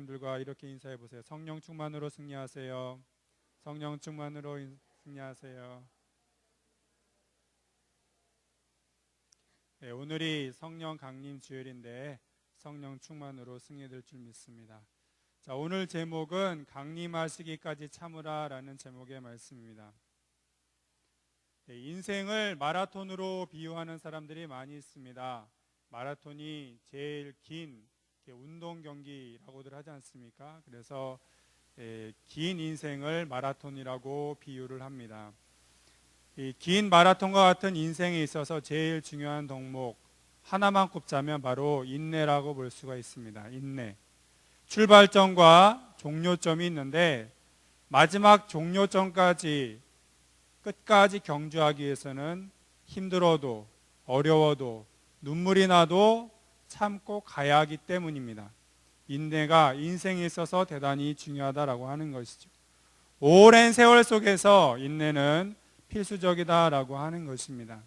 들과 이렇게 인사해 보세요. 성령 충만으로 승리하세요. 성령 충만으로 승리하세요. 네, 오늘이 성령 강림 주일인데 성령 충만으로 승리될 줄 믿습니다. 자, 오늘 제목은 강림하시기까지 참으라라는 제목의 말씀입니다. 네, 인생을 마라톤으로 비유하는 사람들이 많이 있습니다. 마라톤이 제일 긴 운동 경기라고들 하지 않습니까? 그래서 긴 인생을 마라톤이라고 비유를 합니다. 이 긴 마라톤과 같은 인생에 있어서 제일 중요한 덕목 하나만 꼽자면 바로 인내라고 볼 수가 있습니다. 인내. 출발점과 종료점이 있는데 마지막 종료점까지 끝까지 경주하기 위해서는 힘들어도 어려워도 눈물이 나도 참고 가야 하기 때문입니다. 인내가 인생에 있어서 대단히 중요하다라고 하는 것이죠. 오랜 세월 속에서 인내는 필수적이다라고 하는 것입니다.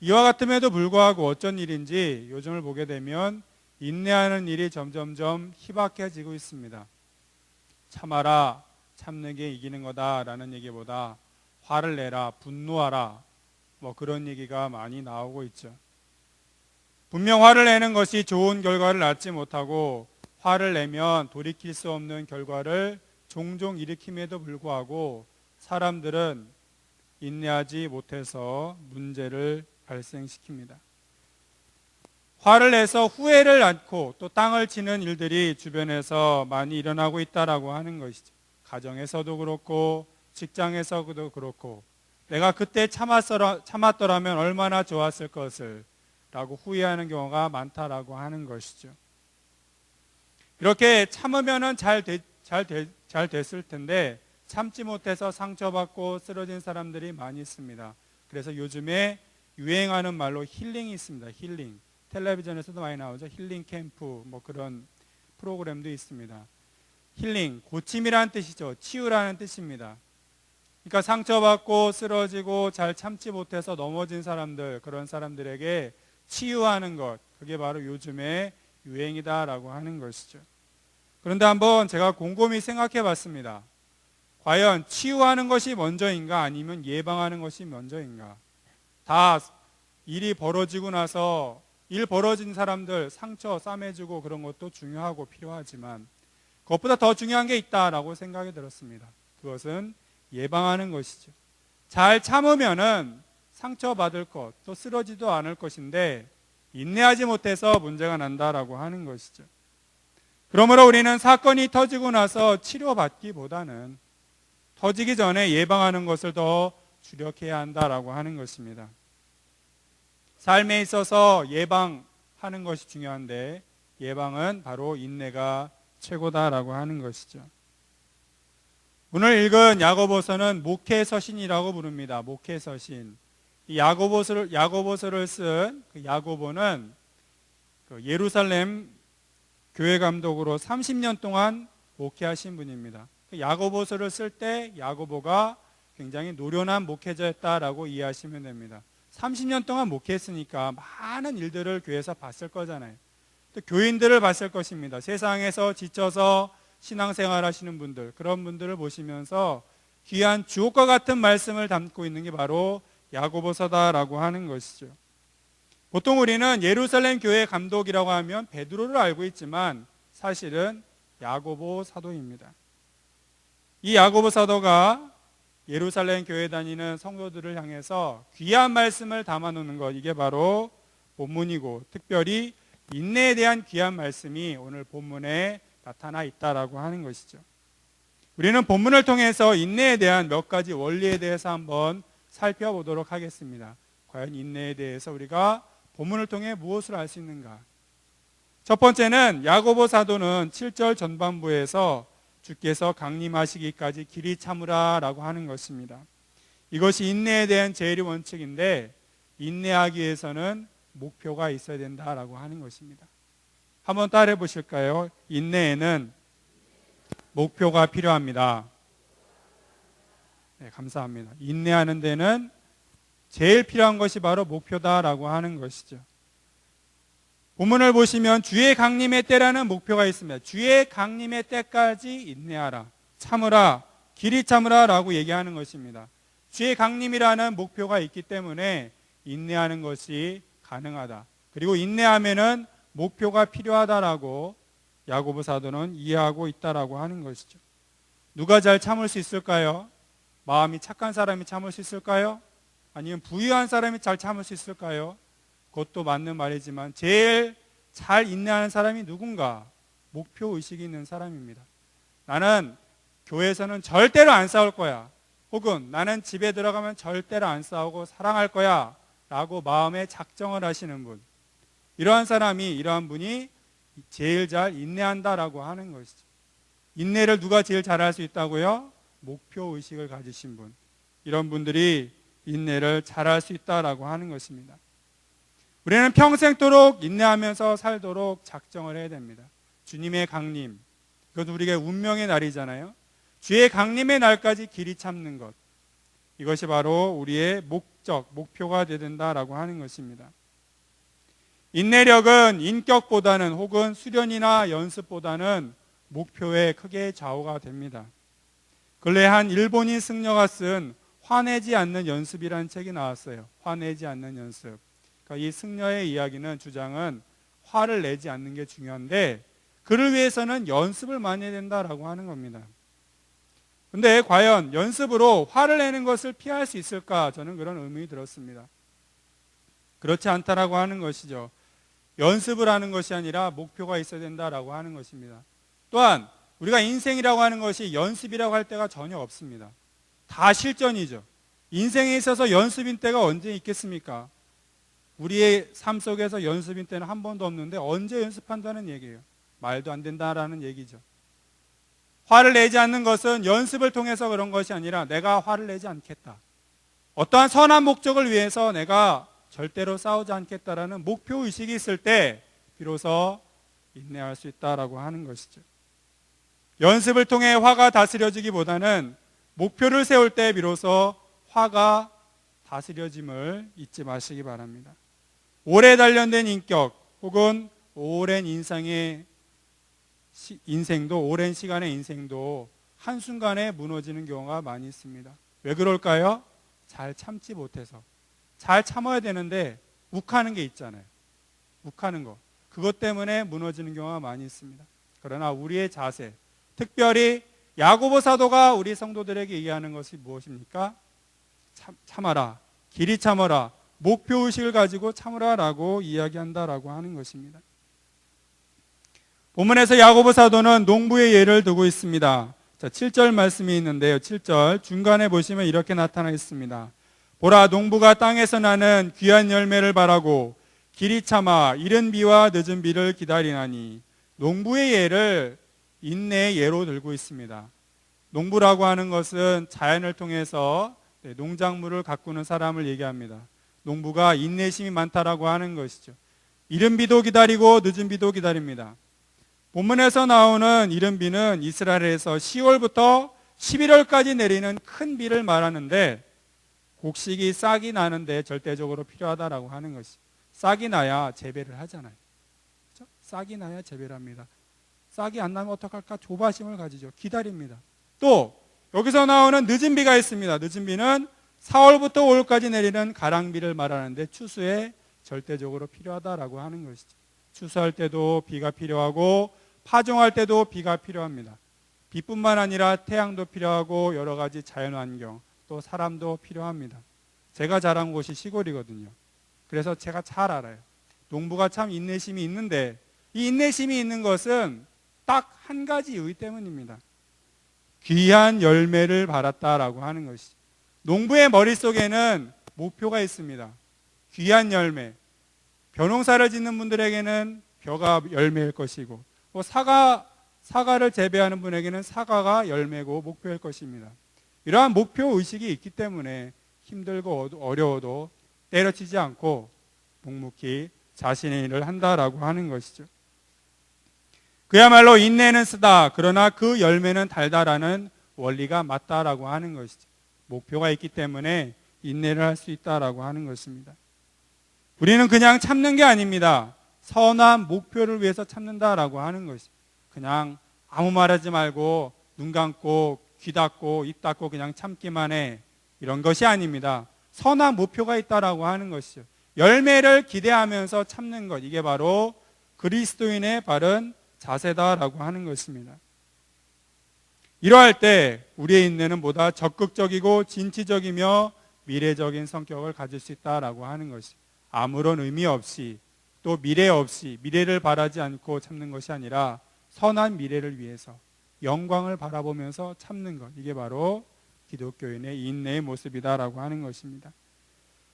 이와 같음에도 불구하고 어쩐 일인지 요즘을 보게 되면 인내하는 일이 점점점 희박해지고 있습니다. 참아라, 참는 게 이기는 거다라는 얘기보다 화를 내라, 분노하라, 그런 얘기가 많이 나오고 있죠. 분명 화를 내는 것이 좋은 결과를 낳지 못하고 화를 내면 돌이킬 수 없는 결과를 종종 일으킴에도 불구하고 사람들은 인내하지 못해서 문제를 발생시킵니다. 화를 내서 후회를 않고 또 땅을 치는 일들이 주변에서 많이 일어나고 있다라고 하는 것이죠. 가정에서도 그렇고 직장에서도 그렇고 내가 그때 참았더라면 얼마나 좋았을 것을 라고 후회하는 경우가 많다라고 하는 것이죠. 이렇게 참으면은 잘 됐을 텐데 참지 못해서 상처받고 쓰러진 사람들이 많이 있습니다. 그래서 요즘에 유행하는 말로 힐링이 있습니다. 힐링. 텔레비전에서도 많이 나오죠. 힐링 캠프 그런 프로그램도 있습니다. 힐링, 고침이라는 뜻이죠. 치유라는 뜻입니다. 그러니까 상처받고 쓰러지고 잘 참지 못해서 넘어진 사람들, 그런 사람들에게 치유하는 것, 그게 바로 요즘의 유행이다라고 하는 것이죠. 그런데 한번 제가 곰곰이 생각해 봤습니다. 과연 치유하는 것이 먼저인가 아니면 예방하는 것이 먼저인가? 다 일이 벌어지고 나서 일 벌어진 사람들 상처 싸매주고 그런 것도 중요하고 필요하지만 그것보다 더 중요한 게 있다라고 생각이 들었습니다. 그것은 예방하는 것이죠. 잘 참으면은 상처받을 것, 또 쓰러지도 않을 것인데 인내하지 못해서 문제가 난다라고 하는 것이죠. 그러므로 우리는 사건이 터지고 나서 치료받기보다는 터지기 전에 예방하는 것을 더 주력해야 한다라고 하는 것입니다. 삶에 있어서 예방하는 것이 중요한데 예방은 바로 인내가 최고다라고 하는 것이죠. 오늘 읽은 야고보서는 목회서신이라고 부릅니다. 목회서신. 이 야고보서를 쓴 그 야고보는 그 예루살렘 교회 감독으로 30년 동안 목회하신 분입니다. 그 야고보서를 쓸 때 야고보가 굉장히 노련한 목회자였다라고 이해하시면 됩니다. 30년 동안 목회했으니까 많은 일들을 교회에서 봤을 거잖아요. 또 교인들을 봤을 것입니다. 세상에서 지쳐서 신앙생활 하시는 분들, 그런 분들을 보시면서 귀한 주옥과 같은 말씀을 담고 있는 게 바로 야고보서다라고 하는 것이죠. 보통 우리는 예루살렘 교회 감독이라고 하면 베드로를 알고 있지만 사실은 야고보 사도입니다. 이 야고보 사도가 예루살렘 교회 다니는 성도들을 향해서 귀한 말씀을 담아놓는 것, 이게 바로 본문이고 특별히 인내에 대한 귀한 말씀이 오늘 본문에 나타나 있다라고 하는 것이죠. 우리는 본문을 통해서 인내에 대한 몇 가지 원리에 대해서 한번 살펴보도록 하겠습니다. 과연 인내에 대해서 우리가 본문을 통해 무엇을 알 수 있는가? 첫 번째는 야고보 사도는 7절 전반부에서 주께서 강림하시기까지 길이 참으라 라고 하는 것입니다. 이것이 인내에 대한 제일 원칙인데 인내하기 위해서는 목표가 있어야 된다라고 하는 것입니다. 한번 따라해 보실까요? 인내에는 목표가 필요합니다. 네, 감사합니다. 인내하는 데는 제일 필요한 것이 바로 목표다라고 하는 것이죠. 본문을 보시면 주의 강림의 때라는 목표가 있습니다. 주의 강림의 때까지 인내하라, 참으라, 길이 참으라 라고 얘기하는 것입니다. 주의 강림이라는 목표가 있기 때문에 인내하는 것이 가능하다. 그리고 인내하면은 목표가 필요하다라고 야고보 사도는 이해하고 있다라고 하는 것이죠. 누가 잘 참을 수 있을까요? 마음이 착한 사람이 참을 수 있을까요? 아니면 부유한 사람이 잘 참을 수 있을까요? 그것도 맞는 말이지만 제일 잘 인내하는 사람이 누군가? 목표의식이 있는 사람입니다. 나는 교회에서는 절대로 안 싸울 거야. 혹은 나는 집에 들어가면 절대로 안 싸우고 사랑할 거야 라고 마음에 작정을 하시는 분, 이러한 분이 제일 잘 인내한다라고 하는 것이죠. 인내를 누가 제일 잘할 수 있다고요? 목표의식을 가지신 분, 이런 분들이 인내를 잘할 수 있다라고 하는 것입니다. 우리는 평생도록 인내하면서 살도록 작정을 해야 됩니다. 주님의 강림, 이것도 우리가 운명의 날이잖아요. 주의 강림의 날까지 길이 참는 것, 이것이 바로 우리의 목표가 되어야 된다라고 하는 것입니다. 인내력은 인격보다는 혹은 수련이나 연습보다는 목표에 크게 좌우가 됩니다. 근래 한 일본인 승려가 쓴 화내지 않는 연습이라는 책이 나왔어요. 화내지 않는 연습. 그러니까 이 승려의 주장은 화를 내지 않는 게 중요한데 그를 위해서는 연습을 많이 해야 된다라고 하는 겁니다. 근데 과연 연습으로 화를 내는 것을 피할 수 있을까? 저는 그런 의문이 들었습니다. 그렇지 않다라고 하는 것이죠. 연습을 하는 것이 아니라 목표가 있어야 된다라고 하는 것입니다. 또한 우리가 인생이라고 하는 것이 연습이라고 할 때가 전혀 없습니다. 다 실전이죠. 인생에 있어서 연습인 때가 언제 있겠습니까? 우리의 삶 속에서 연습인 때는 한 번도 없는데 언제 연습한다는 얘기예요? 말도 안 된다라는 얘기죠. 화를 내지 않는 것은 연습을 통해서 그런 것이 아니라 내가 화를 내지 않겠다, 어떠한 선한 목적을 위해서 내가 절대로 싸우지 않겠다라는 목표의식이 있을 때 비로소 인내할 수 있다라고 하는 것이죠. 연습을 통해 화가 다스려지기보다는 목표를 세울 때 비로소 화가 다스려짐을 잊지 마시기 바랍니다. 오래 단련된 인격 혹은 오랜 오랜 시간의 인생도 한순간에 무너지는 경우가 많이 있습니다. 왜 그럴까요? 잘 참지 못해서. 잘 참아야 되는데 욱하는 게 있잖아요. 욱하는 거. 그것 때문에 무너지는 경우가 많이 있습니다. 그러나 우리의 자세, 특별히 야고보 사도가 우리 성도들에게 얘기하는 것이 무엇입니까? 참아라, 길이 참아라, 목표의식을 가지고 참으라라고 이야기한다라고 하는 것입니다. 본문에서 야고보 사도는 농부의 예를 두고 있습니다. 자, 7절 말씀이 있는데요. 7절 중간에 보시면 이렇게 나타나 있습니다. 보라, 농부가 땅에서 나는 귀한 열매를 바라고 길이 참아 이른 비와 늦은 비를 기다리나니, 농부의 예를 인내의 예로 들고 있습니다. 농부라고 하는 것은 자연을 통해서 농작물을 가꾸는 사람을 얘기합니다. 농부가 인내심이 많다라고 하는 것이죠. 이른 비도 기다리고 늦은 비도 기다립니다. 본문에서 나오는 이른 비는 이스라엘에서 10월부터 11월까지 내리는 큰 비를 말하는데, 곡식이 싹이 나는데 절대적으로 필요하다라고 하는 것이, 싹이 나야 재배를 하잖아요. 그렇죠? 싹이 나야 재배를 합니다. 싹이 안 나면 어떡할까? 조바심을 가지죠. 기다립니다. 또 여기서 나오는 늦은 비가 있습니다. 늦은 비는 4월부터 5월까지 내리는 가랑비를 말하는데 추수에 절대적으로 필요하다라고 하는 것이죠. 추수할 때도 비가 필요하고 파종할 때도 비가 필요합니다. 비뿐만 아니라 태양도 필요하고 여러 가지 자연환경, 또 사람도 필요합니다. 제가 자란 곳이 시골이거든요. 그래서 제가 잘 알아요. 농부가 참 인내심이 있는데 이 인내심이 있는 것은 딱 한 가지 이유 때문입니다. 귀한 열매를 바랐다라고 하는 것이죠. 농부의 머릿속에는 목표가 있습니다. 귀한 열매. 벼농사를 짓는 분들에게는 벼가 열매일 것이고, 또 사과를 재배하는 분에게는 사과가 열매고 목표일 것입니다. 이러한 목표 의식이 있기 때문에 힘들고 어려워도 때려치지 않고 묵묵히 자신의 일을 한다라고 하는 것이죠. 그야말로 인내는 쓰다, 그러나 그 열매는 달다라는 원리가 맞다라고 하는 것이죠. 목표가 있기 때문에 인내를 할 수 있다라고 하는 것입니다. 우리는 그냥 참는 게 아닙니다. 선한 목표를 위해서 참는다라고 하는 것이, 그냥 아무 말하지 말고 눈 감고 귀 닫고 입 닫고 그냥 참기만 해, 이런 것이 아닙니다. 선한 목표가 있다라고 하는 것이죠. 열매를 기대하면서 참는 것, 이게 바로 그리스도인의 바른 자세다라고 하는 것입니다. 이러할 때 우리의 인내는 보다 적극적이고 진취적이며 미래적인 성격을 가질 수 있다라고 하는 것이, 아무런 의미 없이 또 미래 없이 미래를 바라지 않고 참는 것이 아니라 선한 미래를 위해서 영광을 바라보면서 참는 것, 이게 바로 기독교인의 인내의 모습이다라고 하는 것입니다.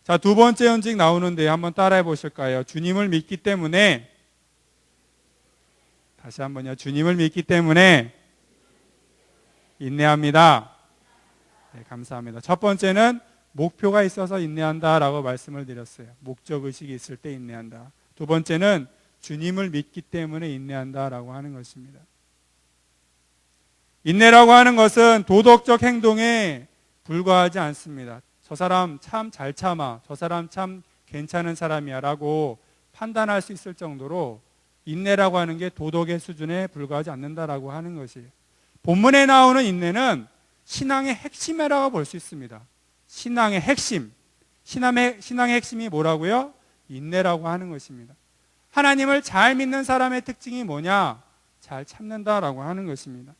자, 두 번째 현직 나오는데 한번 따라해 보실까요? 주님을 믿기 때문에, 다시 한번요. 주님을 믿기 때문에 인내합니다. 네, 감사합니다. 첫 번째는 목표가 있어서 인내한다라고 말씀을 드렸어요. 목적의식이 있을 때 인내한다. 두 번째는 주님을 믿기 때문에 인내한다라고 하는 것입니다. 인내라고 하는 것은 도덕적 행동에 불과하지 않습니다. 저 사람 참 잘 참아, 저 사람 참 괜찮은 사람이야 라고 판단할 수 있을 정도로 인내라고 하는 게 도덕의 수준에 불과하지 않는다라고 하는 것이에요. 본문에 나오는 인내는 신앙의 핵심이라고 볼 수 있습니다. 신앙의 핵심, 신앙의 핵심이 뭐라고요? 인내라고 하는 것입니다. 하나님을 잘 믿는 사람의 특징이 뭐냐? 잘 참는다라고 하는 것입니다.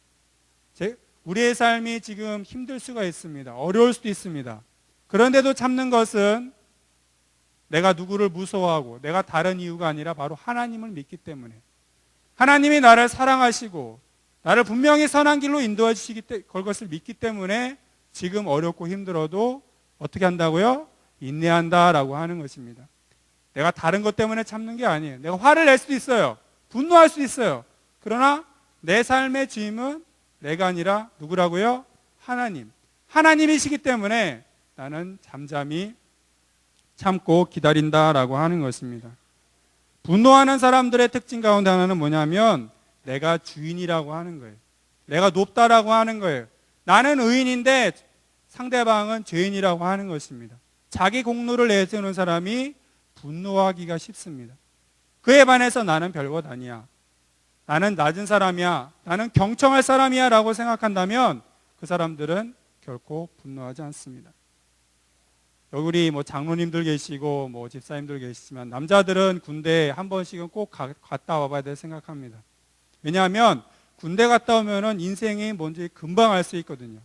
우리의 삶이 지금 힘들 수가 있습니다. 어려울 수도 있습니다. 그런데도 참는 것은 내가 누구를 무서워하고 내가 다른 이유가 아니라 바로 하나님을 믿기 때문에, 하나님이 나를 사랑하시고 나를 분명히 선한 길로 인도해 주시기 때문에, 그것을 믿기 때문에 지금 어렵고 힘들어도 어떻게 한다고요? 인내한다라고 하는 것입니다. 내가 다른 것 때문에 참는 게 아니에요. 내가 화를 낼 수도 있어요. 분노할 수도 있어요. 그러나 내 삶의 주임은 내가 아니라 누구라고요? 하나님. 하나님이시기 때문에 나는 잠잠히 참고 기다린다라고 하는 것입니다. 분노하는 사람들의 특징 가운데 하나는 뭐냐면 내가 주인이라고 하는 거예요. 내가 높다라고 하는 거예요. 나는 의인인데 상대방은 죄인이라고 하는 것입니다. 자기 공로를 내세우는 사람이 분노하기가 쉽습니다. 그에 반해서 나는 별것 아니야, 나는 낮은 사람이야, 나는 경청할 사람이야 라고 생각한다면 그 사람들은 결코 분노하지 않습니다. 여기 우리 장로님들 계시고 집사님들 계시지만 남자들은 군대에 한 번씩은 꼭 갔다 와봐야 될 생각합니다. 왜냐하면 군대 갔다 오면은 인생이 뭔지 금방 알 수 있거든요.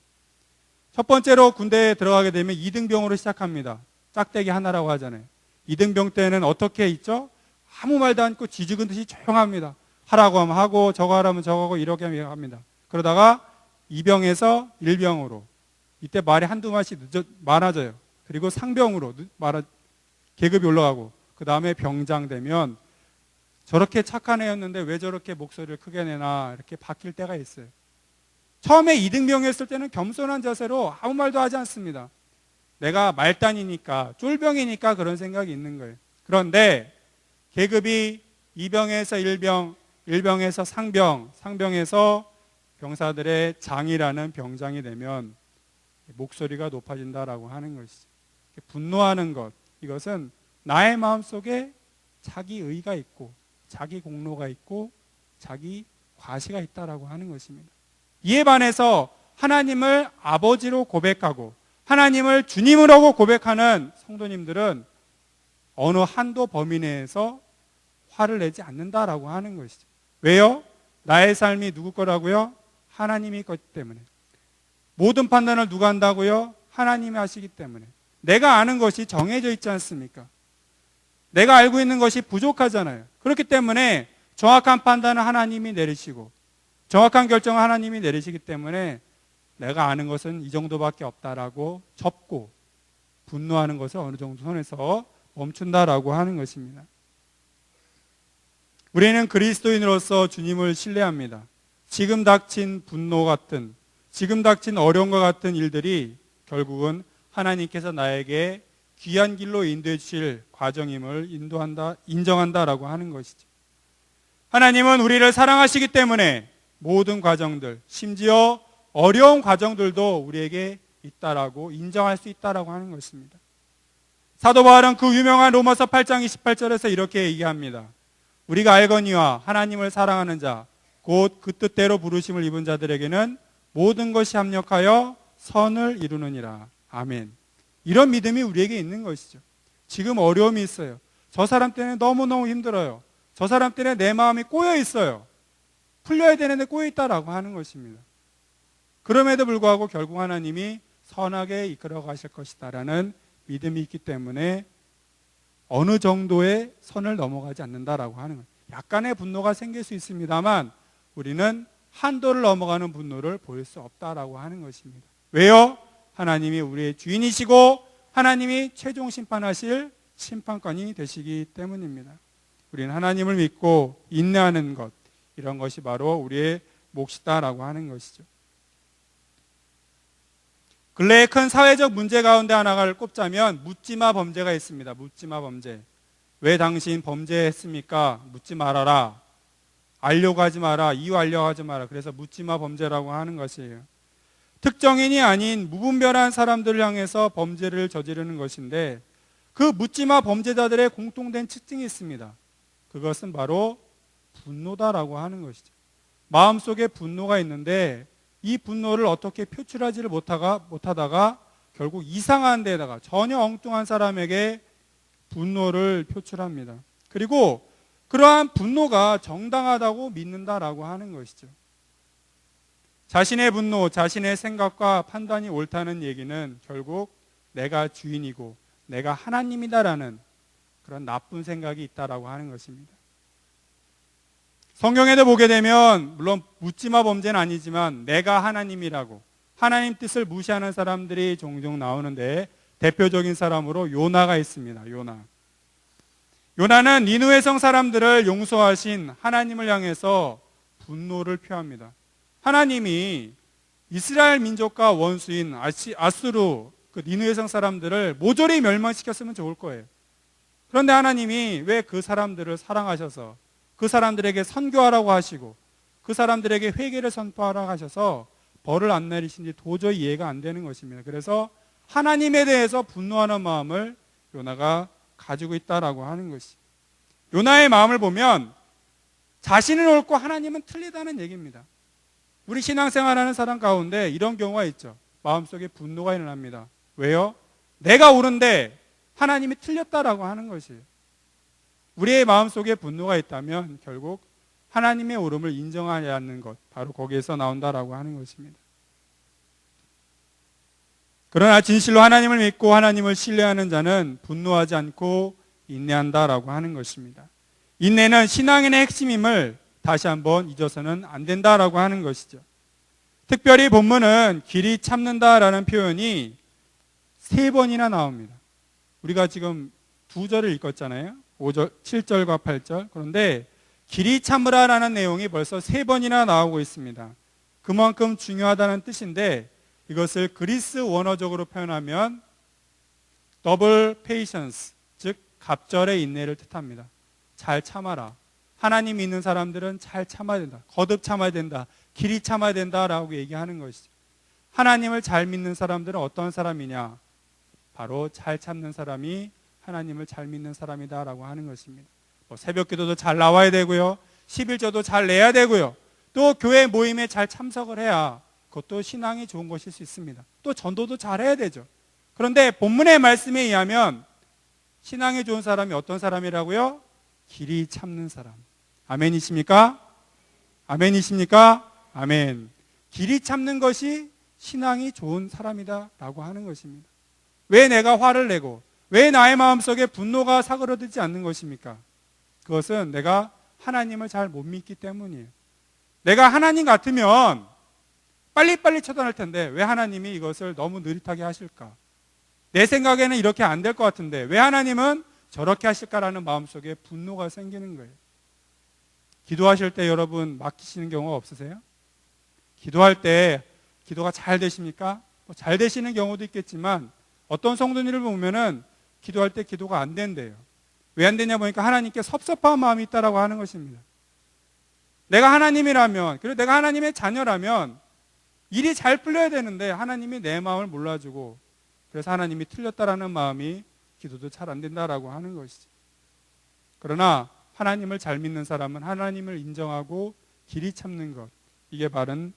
첫 번째로 군대에 들어가게 되면 이등병으로 시작합니다. 짝대기 하나라고 하잖아요. 이등병 때는 어떻게 있죠? 아무 말도 않고 쥐죽은 듯이 조용합니다. 하라고 하면 하고 저거 하라면 저거 하고 이렇게 합니다. 그러다가 2병에서 1병으로, 이때 말이 한두 마디씩 많아져요. 그리고 상병으로 계급이 올라가고, 그 다음에 병장 되면 저렇게 착한 애였는데 왜 저렇게 목소리를 크게 내나 이렇게 바뀔 때가 있어요. 처음에 이등병이었을 때는 겸손한 자세로 아무 말도 하지 않습니다. 내가 말단이니까 쫄병이니까 그런 생각이 있는 거예요. 그런데 계급이 2병에서 1병, 1병에서 상병, 상병에서 병사들의 장이라는 병장이 되면 목소리가 높아진다라고 하는 것이죠. 분노하는 것, 이것은 나의 마음속에 자기 의가 있고 자기 공로가 있고 자기 과시가 있다라고 하는 것입니다. 이에 반해서 하나님을 아버지로 고백하고 하나님을 주님으로 고백하는 성도님들은 어느 한도 범위 내에서 화를 내지 않는다라고 하는 것이죠. 왜요? 나의 삶이 누구 거라고요? 하나님이 거기 때문에. 모든 판단을 누가 한다고요? 하나님이 하시기 때문에. 내가 아는 것이 정해져 있지 않습니까? 내가 알고 있는 것이 부족하잖아요. 그렇기 때문에 정확한 판단은 하나님이 내리시고 정확한 결정은 하나님이 내리시기 때문에 내가 아는 것은 이 정도밖에 없다라고 접고 분노하는 것을 어느 정도 선에서 멈춘다라고 하는 것입니다. 우리는 그리스도인으로서 주님을 신뢰합니다. 지금 닥친 분노 같은, 지금 닥친 어려움과 같은 일들이 결국은 하나님께서 나에게 귀한 길로 인도해 주실 과정임을 인정한다라고 하는 것이죠. 하나님은 우리를 사랑하시기 때문에 모든 과정들, 심지어 어려운 과정들도 우리에게 있다라고 인정할 수 있다라고 하는 것입니다. 사도 바울은 그 유명한 로마서 8장 28절에서 이렇게 얘기합니다. 우리가 알거니와 하나님을 사랑하는 자, 곧 그 뜻대로 부르심을 입은 자들에게는 모든 것이 합력하여 선을 이루느니라. 아멘. 이런 믿음이 우리에게 있는 것이죠. 지금 어려움이 있어요. 저 사람 때문에 너무너무 힘들어요. 저 사람 때문에 내 마음이 꼬여 있어요. 풀려야 되는데 꼬여 있다라고 하는 것입니다. 그럼에도 불구하고 결국 하나님이 선하게 이끌어 가실 것이다라는 믿음이 있기 때문에 어느 정도의 선을 넘어가지 않는다라고 하는 거예요. 약간의 분노가 생길 수 있습니다만 우리는 한도를 넘어가는 분노를 보일 수 없다라고 하는 것입니다. 왜요? 하나님이 우리의 주인이시고 하나님이 최종 심판하실 심판관이 되시기 때문입니다. 우리는 하나님을 믿고 인내하는 것, 이런 것이 바로 우리의 몫이다라고 하는 것이죠. 근래의 큰 사회적 문제 가운데 하나를 꼽자면 묻지마 범죄가 있습니다. 묻지마 범죄. 왜 당신 범죄했습니까? 묻지 말아라. 알려고 하지 마라. 이유 알려고 하지 마라. 그래서 묻지마 범죄라고 하는 것이에요. 특정인이 아닌 무분별한 사람들을 향해서 범죄를 저지르는 것인데 그 묻지마 범죄자들의 공통된 특징이 있습니다. 그것은 바로 분노다라고 하는 것이죠. 마음속에 분노가 있는데 이 분노를 어떻게 표출하지를 못하다가 결국 이상한 데다가 전혀 엉뚱한 사람에게 분노를 표출합니다. 그리고 그러한 분노가 정당하다고 믿는다라고 하는 것이죠. 자신의 분노, 자신의 생각과 판단이 옳다는 얘기는 결국 내가 주인이고 내가 하나님이다라는 그런 나쁜 생각이 있다라고 하는 것입니다. 성경에도 보게 되면 물론 묻지마 범죄는 아니지만 내가 하나님이라고 하나님 뜻을 무시하는 사람들이 종종 나오는데 대표적인 사람으로 요나가 있습니다. 요나는 니느웨 성 사람들을 용서하신 하나님을 향해서 분노를 표합니다. 하나님이 이스라엘 민족과 원수인 아수르 그 니느웨 성 사람들을 모조리 멸망시켰으면 좋을 거예요. 그런데 하나님이 왜 그 사람들을 사랑하셔서 그 사람들에게 선교하라고 하시고 그 사람들에게 회개를 선포하라고 하셔서 벌을 안 내리신지 도저히 이해가 안 되는 것입니다. 그래서 하나님에 대해서 분노하는 마음을 요나가 가지고 있다라고 하는 것이. 요나의 마음을 보면 자신은 옳고 하나님은 틀리다는 얘기입니다. 우리 신앙생활하는 사람 가운데 이런 경우가 있죠. 마음속에 분노가 일어납니다. 왜요? 내가 옳은데 하나님이 틀렸다라고 하는 것이에요. 우리의 마음속에 분노가 있다면 결국 하나님의 옳음을 인정하지 않는 것, 바로 거기에서 나온다라고 하는 것입니다. 그러나 진실로 하나님을 믿고 하나님을 신뢰하는 자는 분노하지 않고 인내한다라고 하는 것입니다. 인내는 신앙인의 핵심임을 다시 한번 잊어서는 안 된다라고 하는 것이죠. 특별히 본문은 길이 참는다라는 표현이 3번이나 나옵니다. 우리가 지금 2절을 읽었잖아요. 7절과 8절. 그런데 길이 참으라라는 내용이 벌써 3번이나 나오고 있습니다. 그만큼 중요하다는 뜻인데 이것을 그리스 원어적으로 표현하면 더블 페이션스, 즉 갑절의 인내를 뜻합니다. 잘 참아라. 하나님 믿는 사람들은 잘 참아야 된다. 거듭 참아야 된다. 길이 참아야 된다라고 얘기하는 것이죠. 하나님을 잘 믿는 사람들은 어떤 사람이냐? 바로 잘 참는 사람이 하나님을 잘 믿는 사람이다라고 하는 것입니다. 새벽 기도도 잘 나와야 되고요. 11조도 잘 내야 되고요. 또 교회 모임에 잘 참석을 해야 그것도 신앙이 좋은 것일 수 있습니다. 또 전도도 잘 해야 되죠. 그런데 본문의 말씀에 의하면 신앙이 좋은 사람이 어떤 사람이라고요? 길이 참는 사람. 아멘이십니까? 아멘이십니까? 아멘. 길이 참는 것이 신앙이 좋은 사람이다라고 하는 것입니다. 왜 내가 화를 내고 왜 나의 마음속에 분노가 사그러들지 않는 것입니까? 그것은 내가 하나님을 잘 못 믿기 때문이에요. 내가 하나님 같으면 빨리빨리 처단할 텐데 왜 하나님이 이것을 너무 느릿하게 하실까? 내 생각에는 이렇게 안 될 것 같은데 왜 하나님은 저렇게 하실까라는 마음속에 분노가 생기는 거예요. 기도하실 때 여러분 막히시는 경우가 없으세요? 기도할 때 기도가 잘 되십니까? 잘 되시는 경우도 있겠지만 어떤 성도님을 보면은 기도할 때 기도가 안 된대요. 왜 안 되냐 보니까 하나님께 섭섭한 마음이 있다라고 하는 것입니다. 내가 하나님이라면, 그리고 내가 하나님의 자녀라면 일이 잘 풀려야 되는데 하나님이 내 마음을 몰라주고 그래서 하나님이 틀렸다라는 마음이 기도도 잘 안 된다라고 하는 것이죠. 그러나 하나님을 잘 믿는 사람은 하나님을 인정하고 길이 참는 것, 이게 바른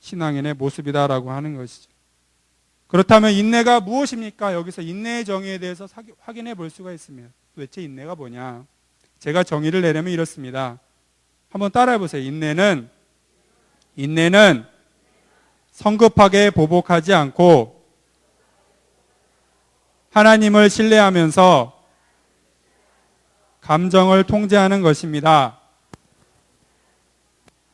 신앙인의 모습이다라고 하는 것이죠. 그렇다면 인내가 무엇입니까? 여기서 인내의 정의에 대해서 확인해 볼 수가 있습니다. 도대체 인내가 뭐냐? 제가 정의를 내려면 이렇습니다. 한번 따라해 보세요. 인내는 성급하게 보복하지 않고 하나님을 신뢰하면서 감정을 통제하는 것입니다.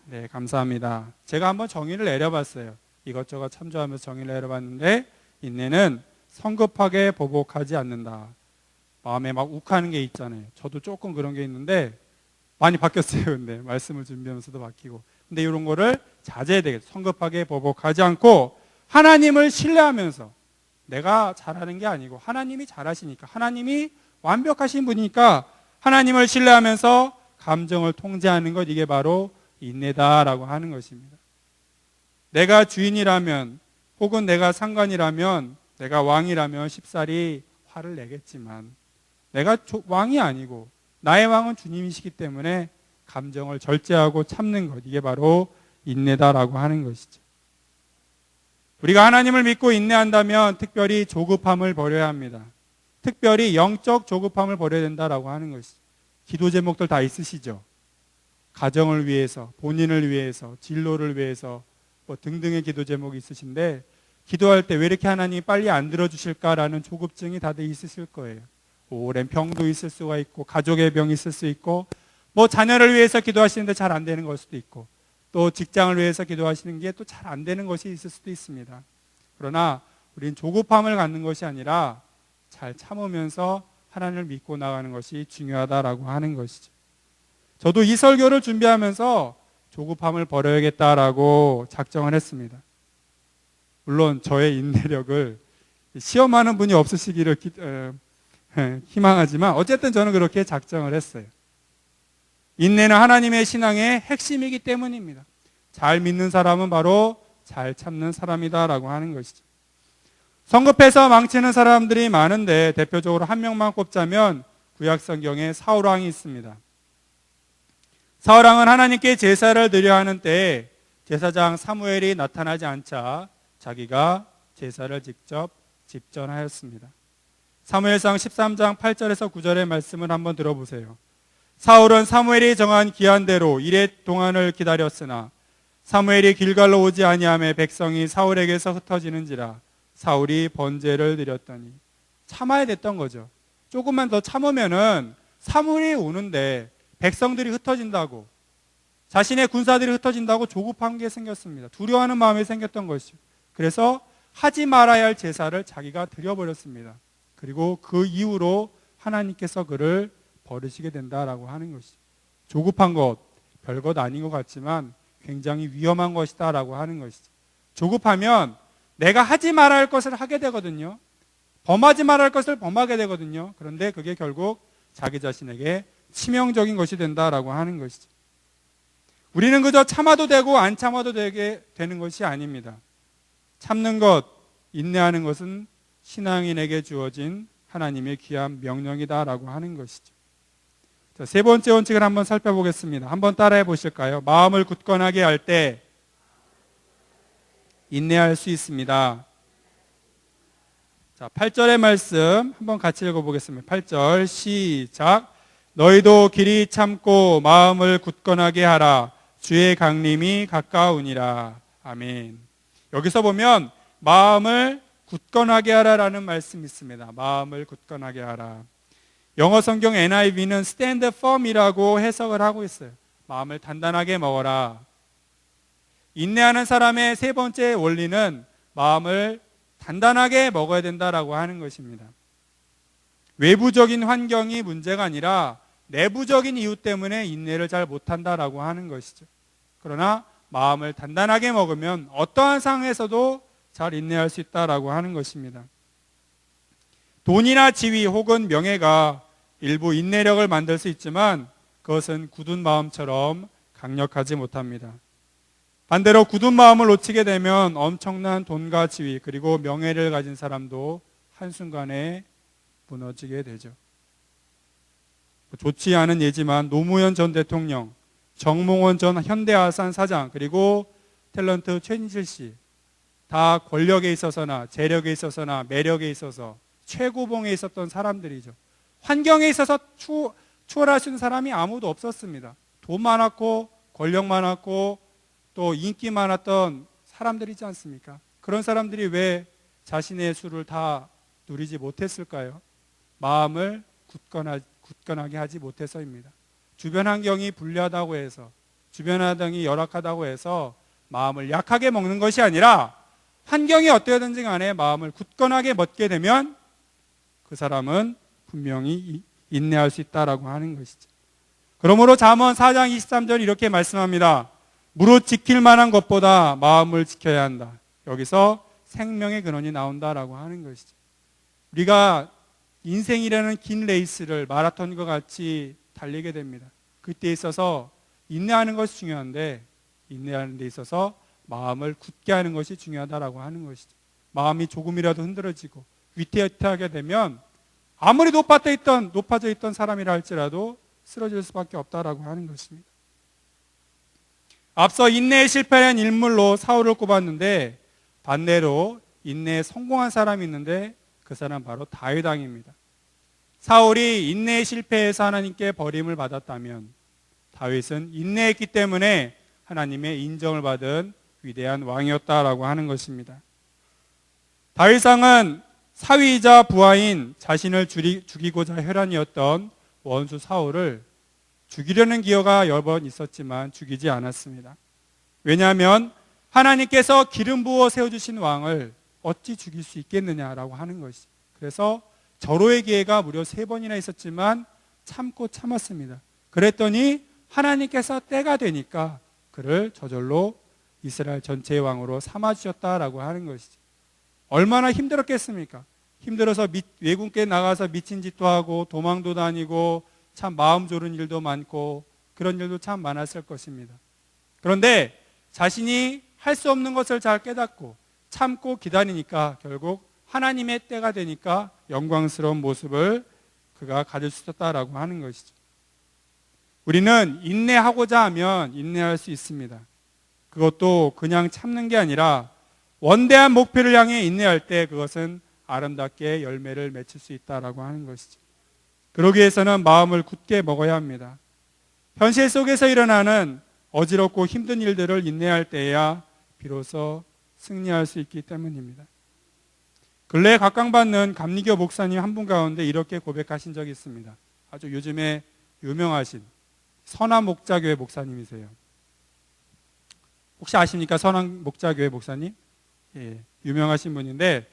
네, 감사합니다. 제가 한번 정의를 내려봤어요. 이것저것 참조하면서 정의를 내려봤는데, 인내는 성급하게 보복하지 않는다. 마음에 막 욱하는 게 있잖아요. 저도 조금 그런 게 있는데 많이 바뀌었어요. 근데 말씀을 준비하면서도 바뀌고. 근데 이런 거를 자제해야 되겠어요. 성급하게 보복하지 않고 하나님을 신뢰하면서, 내가 잘하는 게 아니고 하나님이 잘하시니까, 하나님이 완벽하신 분이니까 하나님을 신뢰하면서 감정을 통제하는 것, 이게 바로 인내다라고 하는 것입니다. 내가 주인이라면, 혹은 내가 상관이라면, 내가 왕이라면 쉽사리 화를 내겠지만, 내가 왕이 아니고 나의 왕은 주님이시기 때문에 감정을 절제하고 참는 것, 이게 바로 인내다라고 하는 것이죠. 우리가 하나님을 믿고 인내한다면 특별히 조급함을 버려야 합니다. 특별히 영적 조급함을 버려야 된다라고 하는 것이죠. 기도 제목들 다 있으시죠? 가정을 위해서, 본인을 위해서, 진로를 위해서 뭐 등등의 기도 제목이 있으신데, 기도할 때 왜 이렇게 하나님이 빨리 안 들어주실까라는 조급증이 다들 있으실 거예요. 오랜 병도 있을 수가 있고, 가족의 병이 있을 수 있고, 뭐 자녀를 위해서 기도하시는데 잘 안 되는 걸 수도 있고, 또 직장을 위해서 기도하시는 게 또 잘 안 되는 것이 있을 수도 있습니다. 그러나 우리는 조급함을 갖는 것이 아니라 잘 참으면서 하나님을 믿고 나가는 것이 중요하다라고 하는 것이죠. 저도 이 설교를 준비하면서 조급함을 버려야겠다라고 작정을 했습니다. 물론 저의 인내력을 시험하는 분이 없으시기를 희망하지만 어쨌든 저는 그렇게 작정을 했어요. 인내는 하나님의 신앙의 핵심이기 때문입니다. 잘 믿는 사람은 바로 잘 참는 사람이다라고 하는 것이죠. 성급해서 망치는 사람들이 많은데 대표적으로 한 명만 꼽자면 구약 성경에 사울왕이 있습니다. 사울왕은 하나님께 제사를 드려 하는 때에 제사장 사무엘이 나타나지 않자 자기가 제사를 직접 집전하였습니다. 사무엘상 13장 8절에서 9절의 말씀을 한번 들어보세요. 사울은 사무엘이 정한 기한대로 이레 동안을 기다렸으나 사무엘이 길갈로 오지 아니하매 백성이 사울에게서 흩어지는지라 사울이 번제를 드렸더니, 참아야 됐던 거죠. 조금만 더 참으면은 사무엘이 오는데 백성들이 흩어진다고, 자신의 군사들이 흩어진다고 조급한 게 생겼습니다. 두려워하는 마음이 생겼던 것이죠. 그래서 하지 말아야 할 제사를 자기가 드려버렸습니다. 그리고 그 이후로 하나님께서 그를 버리시게 된다라고 하는 것이죠. 조급한 것, 별것 아닌 것 같지만 굉장히 위험한 것이다라고 하는 것이죠. 조급하면 내가 하지 말아야 할 것을 하게 되거든요. 범하지 말아야 할 것을 범하게 되거든요. 그런데 그게 결국 자기 자신에게 치명적인 것이 된다라고 하는 것이죠. 우리는 그저 참아도 되고 안 참아도 되게 되는 것이 아닙니다. 참는 것, 인내하는 것은 신앙인에게 주어진 하나님의 귀한 명령이다라고 하는 것이죠. 자, 세 번째 원칙을 한번 살펴보겠습니다. 한번 따라해 보실까요? 마음을 굳건하게 할 때 인내할 수 있습니다. 자, 8절의 말씀 한번 같이 읽어보겠습니다. 8절 시작. 너희도 길이 참고 마음을 굳건하게 하라. 주의 강림이 가까우니라. 아멘. 여기서 보면 마음을 굳건하게 하라라는 말씀이 있습니다. 마음을 굳건하게 하라. 영어 성경 NIV는 stand firm이라고 해석을 하고 있어요. 마음을 단단하게 먹어라. 인내하는 사람의 세 번째 원리는 마음을 단단하게 먹어야 된다라고 하는 것입니다. 외부적인 환경이 문제가 아니라 내부적인 이유 때문에 인내를 잘 못한다라고 하는 것이죠. 그러나 마음을 단단하게 먹으면 어떠한 상황에서도 잘 인내할 수 있다라고 하는 것입니다. 돈이나 지위 혹은 명예가 일부 인내력을 만들 수 있지만 그것은 굳은 마음처럼 강력하지 못합니다. 반대로 굳은 마음을 놓치게 되면 엄청난 돈과 지위 그리고 명예를 가진 사람도 한순간에 무너지게 되죠. 좋지 않은 예지만 노무현 전 대통령, 정몽원 전 현대아산 사장, 그리고 탤런트 최인실 씨, 다 권력에 있어서나 재력에 있어서나 매력에 있어서 최고봉에 있었던 사람들이죠. 환경에 있어서 추월할 수 있는 사람이 아무도 없었습니다. 돈 많았고 권력 많았고 또 인기 많았던 사람들이지 않습니까? 그런 사람들이 왜 자신의 수를 다 누리지 못했을까요? 마음을 굳건하게 하지 못해서입니다. 주변 환경이 불리하다고 해서, 주변 환경이 열악하다고 해서 마음을 약하게 먹는 것이 아니라 환경이 어떠든지 간에 마음을 굳건하게 먹게 되면 그 사람은 분명히 인내할 수 있다라고 하는 것이죠. 그러므로 잠언 4장 23절 이렇게 말씀합니다. 무릇 지킬 만한 것보다 마음을 지켜야 한다. 여기서 생명의 근원이 나온다라고 하는 것이죠. 우리가 인생이라는 긴 레이스를 마라톤과 같이 달리게 됩니다. 그때 있어서 인내하는 것이 중요한데 인내하는 데 있어서 마음을 굳게 하는 것이 중요하다라고 하는 것이죠. 마음이 조금이라도 흔들어지고 위태위태하게 되면 아무리 높아져 있던 사람이라 할지라도 쓰러질 수밖에 없다라고 하는 것입니다. 앞서 인내에 실패한 인물로 사울을 꼽았는데 반대로 인내에 성공한 사람이 있는데 그 사람 바로 다윗 왕입니다. 사울이 인내에 실패해서 하나님께 버림을 받았다면 다윗은 인내했기 때문에 하나님의 인정을 받은 위대한 왕이었다라고 하는 것입니다. 다윗 왕은 사위이자 부하인 자신을 죽이고자 혈안이었던 원수 사울을 죽이려는 기회가 여러 번 있었지만 죽이지 않았습니다. 왜냐하면 하나님께서 기름 부어 세워주신 왕을 어찌 죽일 수 있겠느냐라고 하는 것이죠. 그래서 절호의 기회가 무려 3번이나 있었지만 참고 참았습니다. 그랬더니 하나님께서 때가 되니까 그를 저절로 이스라엘 전체의 왕으로 삼아주셨다라고 하는 것이죠. 얼마나 힘들었겠습니까? 힘들어서 외국에 나가서 미친 짓도 하고 도망도 다니고 참 마음 졸은 일도 많고 그런 일도 참 많았을 것입니다. 그런데 자신이 할 수 없는 것을 잘 깨닫고 참고 기다리니까 결국 하나님의 때가 되니까 영광스러운 모습을 그가 가질 수 있었다라고 하는 것이죠. 우리는 인내하고자 하면 인내할 수 있습니다. 그것도 그냥 참는 게 아니라 원대한 목표를 향해 인내할 때 그것은 아름답게 열매를 맺힐 수 있다라고 하는 것이죠. 그러기 위해서는 마음을 굳게 먹어야 합니다. 현실 속에서 일어나는 어지럽고 힘든 일들을 인내할 때야 비로소 승리할 수 있기 때문입니다. 근래에 각광받는 감리교 목사님 한 분 가운데 이렇게 고백하신 적이 있습니다. 아주 요즘에 유명하신 선한 목자교회 목사님이세요. 혹시 아십니까? 선한 목자교회 목사님? 예, 유명하신 분인데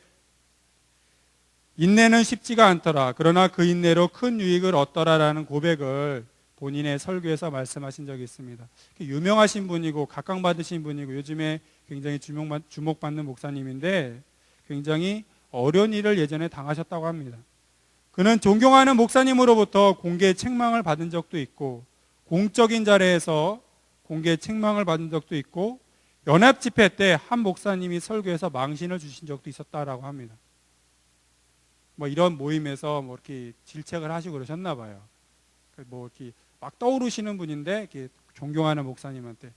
인내는 쉽지가 않더라. 그러나 그 인내로 큰 유익을 얻더라라는 고백을 본인의 설교에서 말씀하신 적이 있습니다. 유명하신 분이고 각광받으신 분이고 요즘에 굉장히 주목받는 목사님인데 굉장히 어려운 일을 예전에 당하셨다고 합니다. 그는 존경하는 목사님으로부터 공개 책망을 받은 적도 있고 공적인 자리에서 공개 책망을 받은 적도 있고 연합 집회 때 한 목사님이 설교에서 망신을 주신 적도 있었다라고 합니다. 이런 모임에서 이렇게 질책을 하시고 그러셨나 봐요. 이렇게 막 떠오르시는 분인데 이렇게 존경하는 목사님한테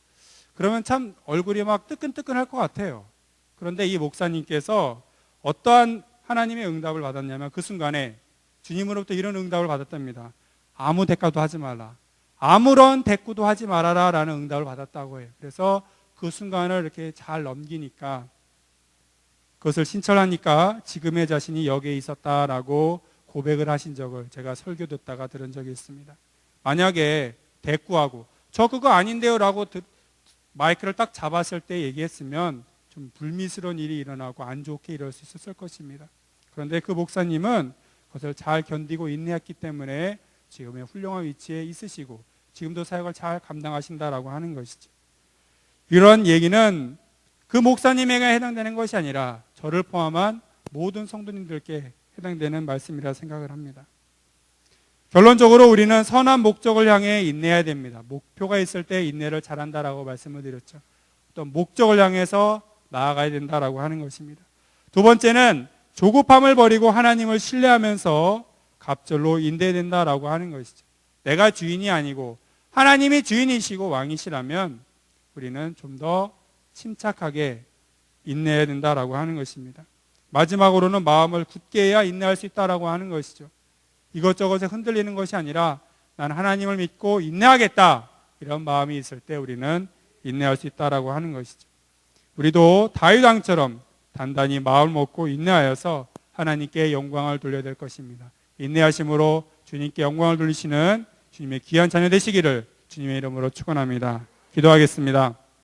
그러면 참 얼굴이 막 뜨끈뜨끈할 것 같아요. 그런데 이 목사님께서 어떠한 하나님의 응답을 받았냐면 그 순간에 주님으로부터 이런 응답을 받았답니다. 아무 대가도 하지 말라. 아무런 대꾸도 하지 말아라 라는 응답을 받았다고 해요. 그래서 그 순간을 이렇게 잘 넘기니까 그것을 신철하니까 지금의 자신이 여기에 있었다라고 고백을 하신 적을 제가 설교 듣다가 들은 적이 있습니다. 만약에 대꾸하고 저 그거 아닌데요 라고 마이크를 딱 잡았을 때 얘기했으면 좀 불미스러운 일이 일어나고 안 좋게 이럴 수 있었을 것입니다. 그런데 그 목사님은 그것을 잘 견디고 인내했기 때문에 지금의 훌륭한 위치에 있으시고 지금도 사역을 잘 감당하신다라고 하는 것이죠. 이런 얘기는 그 목사님에게 해당되는 것이 아니라 저를 포함한 모든 성도님들께 해당되는 말씀이라 생각을 합니다. 결론적으로 우리는 선한 목적을 향해 인내해야 됩니다. 목표가 있을 때 인내를 잘한다라고 말씀을 드렸죠. 어떤 목적을 향해서 나아가야 된다라고 하는 것입니다. 두 번째는 조급함을 버리고 하나님을 신뢰하면서 갑절로 인내해야 된다라고 하는 것이죠. 내가 주인이 아니고 하나님이 주인이시고 왕이시라면 우리는 좀 더 침착하게 인내해야 된다라고 하는 것입니다. 마지막으로는 마음을 굳게 해야 인내할 수 있다라고 하는 것이죠. 이것저것에 흔들리는 것이 아니라 난 하나님을 믿고 인내하겠다, 이런 마음이 있을 때 우리는 인내할 수 있다라고 하는 것이죠. 우리도 다윗 왕처럼 단단히 마음을 먹고 인내하여서 하나님께 영광을 돌려야 될 것입니다. 인내하심으로 주님께 영광을 돌리시는 주님의 귀한 자녀 되시기를 주님의 이름으로 축원합니다. 기도하겠습니다.